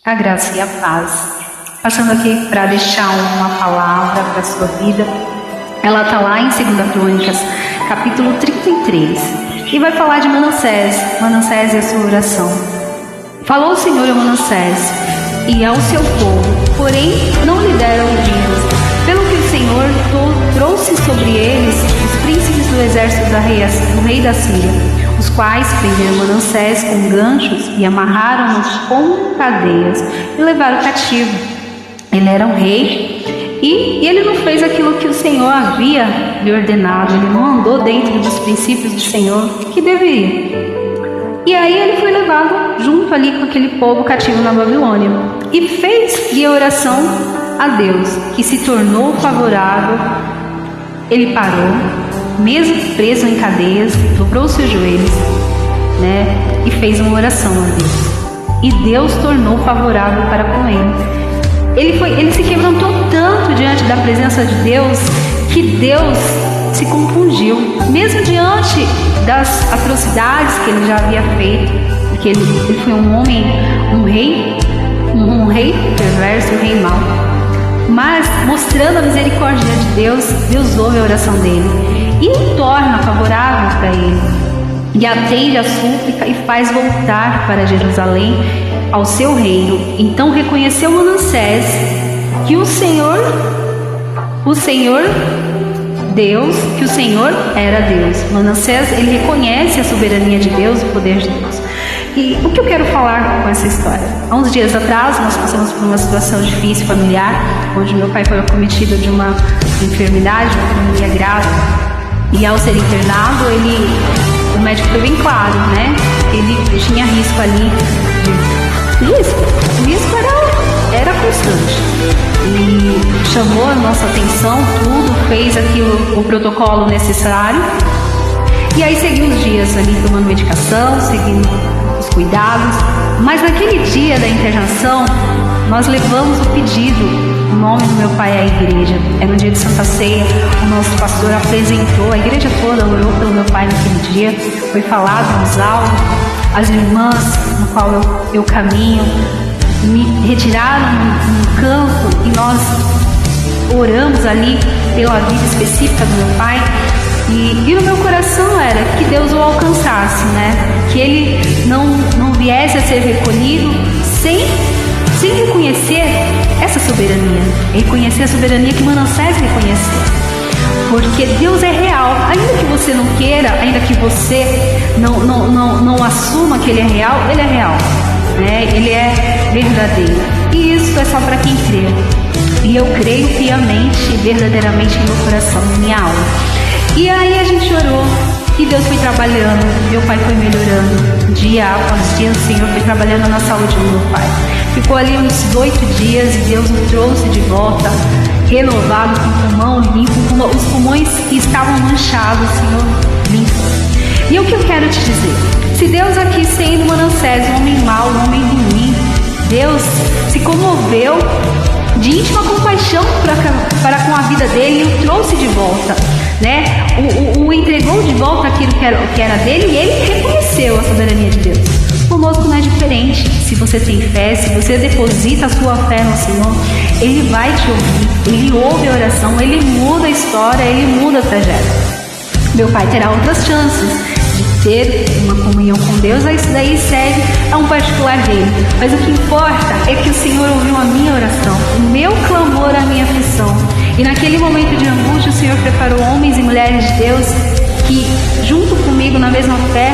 A graça e a paz. Passando aqui para deixar uma palavra para a sua vida. Ela está lá em 2 Crônicas, capítulo 33. E vai falar de Manassés. Manassés e a sua oração. Falou o Senhor a Manassés e ao seu povo, porém não lhe deram ouvidos. Pelo que o Senhor trouxe sobre eles os príncipes do exército do rei da Síria, os quais prenderam Manassés com ganchos e amarraram-no com cadeias e levaram cativo. Ele era um rei e ele não fez aquilo que o Senhor havia lhe ordenado. Ele não andou dentro dos princípios do Senhor que deveria. E aí ele foi levado junto ali com aquele povo cativo na Babilônia e fez a oração a Deus, que se tornou favorável. Ele parou, mesmo preso em cadeias, dobrou os seus joelhos, e fez uma oração a Deus. E Deus tornou favorável para com ele. Ele se quebrantou tanto diante da presença de Deus, que Deus se compungiu, mesmo diante das atrocidades que ele já havia feito, porque ele foi um rei perverso, um rei mau. Mas mostrando a misericórdia de Deus, Deus ouve a oração dele e o torna favorável para ele, e atende a súplica e faz voltar para Jerusalém ao seu reino. Então reconheceu Manassés que o Senhor era Deus. Manassés, ele reconhece a soberania de Deus, o poder de Deus. E o que eu quero falar com essa história? Há uns dias atrás, nós passamos por uma situação difícil familiar, onde meu pai foi acometido de uma enfermidade, uma pneumonia grave. E ao ser internado, o médico foi bem claro, ele tinha risco ali o risco era constante. E chamou a nossa atenção, fez o protocolo necessário. E aí seguiu os dias ali tomando medicação, seguindo os cuidados. Mas naquele dia da internação, nós levamos o pedido, o nome do meu pai à igreja. Era no dia de Santa Ceia, o nosso pastor apresentou, a igreja toda orou pelo meu pai naquele dia. Foi falado nos áudios, as irmãs no qual eu caminho me retiraram num canto e nós oramos ali pela vida específica do meu pai. E no meu coração era que Deus o alcançasse, que ele não viesse a ser recolhido sem reconhecer essa soberania, reconhecer a soberania que Manassés reconheceu. Porque Deus é real, ainda que você não queira, ainda que você não assuma que Ele é real, Ele é real, Ele é verdadeiro. E isso é só para quem crê. E eu creio piamente e verdadeiramente no meu coração, na minha alma. E aí a gente orou e Deus foi trabalhando, meu pai foi melhorando, dia após dia o Senhor foi trabalhando na saúde do meu pai. Ficou ali uns 8 dias e Deus o trouxe de volta, renovado, com pulmão limpo, os pulmões que estavam manchados, o Senhor limpo. E o que eu quero te dizer? Se Deus aqui sendo Manassés, um homem mau, um homem ruim, Deus se comoveu de íntima compaixão para com a vida dele e o trouxe de volta, o entregou de volta aquilo que era dele, e ele reconheceu a soberania de Deus. Conosco não é diferente. Se você tem fé, se você deposita a sua fé no Senhor, Ele vai te ouvir, Ele ouve a oração, Ele muda a história, Ele muda a trajetória. Meu pai terá outras chances de ter uma comunhão com Deus, isso daí serve a um particular dele. Mas o que importa é que o Senhor ouviu a minha oração, o meu clamor, a minha aflição. E naquele momento de angústia, o Senhor preparou homens e mulheres de Deus que, junto comigo, na mesma fé,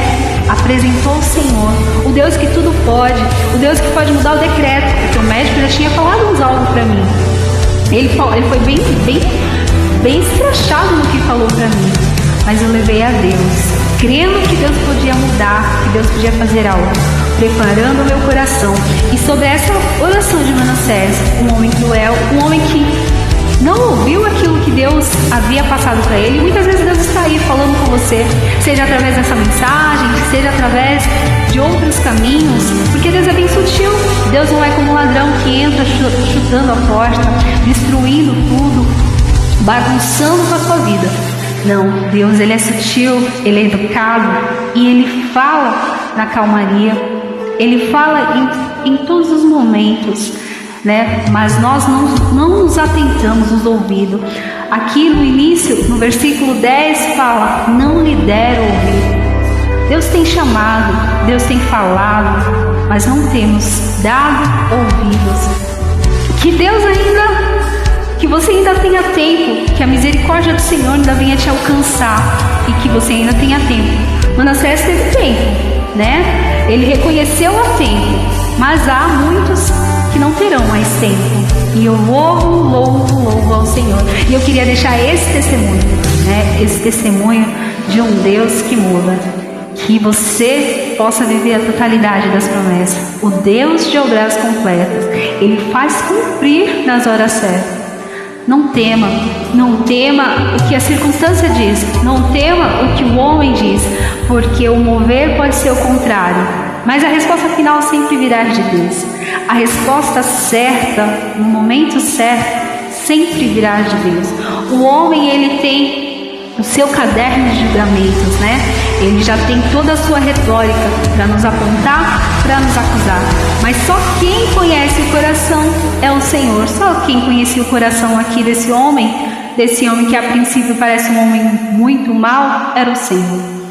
apresentou o Senhor, o Deus que tudo pode, o Deus que pode mudar o decreto, porque o médico já tinha falado uns algo para mim. Ele foi bem escrachado no que falou para mim, mas eu levei a Deus, crendo que Deus podia mudar, que Deus podia fazer algo, preparando o meu coração. E sobre essa oração de Manassés, um homem cruel, um homem que não ouviu aquilo que Deus havia passado para ele. Muitas vezes Deus está aí falando com você, seja através dessa mensagem, seja através de outros caminhos, porque Deus é bem sutil. Deus não é como um ladrão que entra chutando a porta, destruindo tudo, bagunçando com a sua vida. Não, Deus, Ele é sutil, Ele é educado e Ele fala na calmaria, Ele fala em todos os momentos, né? Mas nós não nos atentamos os ouvidos. Aqui no início, no versículo 10, fala: não lhe deram ouvido. Deus tem chamado, Deus tem falado, mas não temos dado ouvidos. Que Deus que você ainda tenha tempo, que a misericórdia do Senhor ainda venha te alcançar e que você ainda tenha tempo. Manassés teve tempo, né? Ele reconheceu a tempo, mas há muitos que não terão mais tempo. E eu louvo ao Senhor. E eu queria deixar esse testemunho, né? Esse testemunho de um Deus que muda. Que você possa viver a totalidade das promessas. O Deus de obras completas, Ele faz cumprir nas horas certas. Não tema o que a circunstância diz, não tema o que o homem diz, porque o mover pode ser o contrário, mas a resposta final sempre virá de Deus. A resposta certa, no momento certo, sempre virá de Deus. O homem, ele tem o seu caderno de julgamentos, né? Ele já tem toda a sua retórica para nos apontar, para nos acusar. Mas só quem conhece o coração é o Senhor. Só quem conhecia o coração aqui desse homem que a princípio parece um homem muito mau, era o Senhor.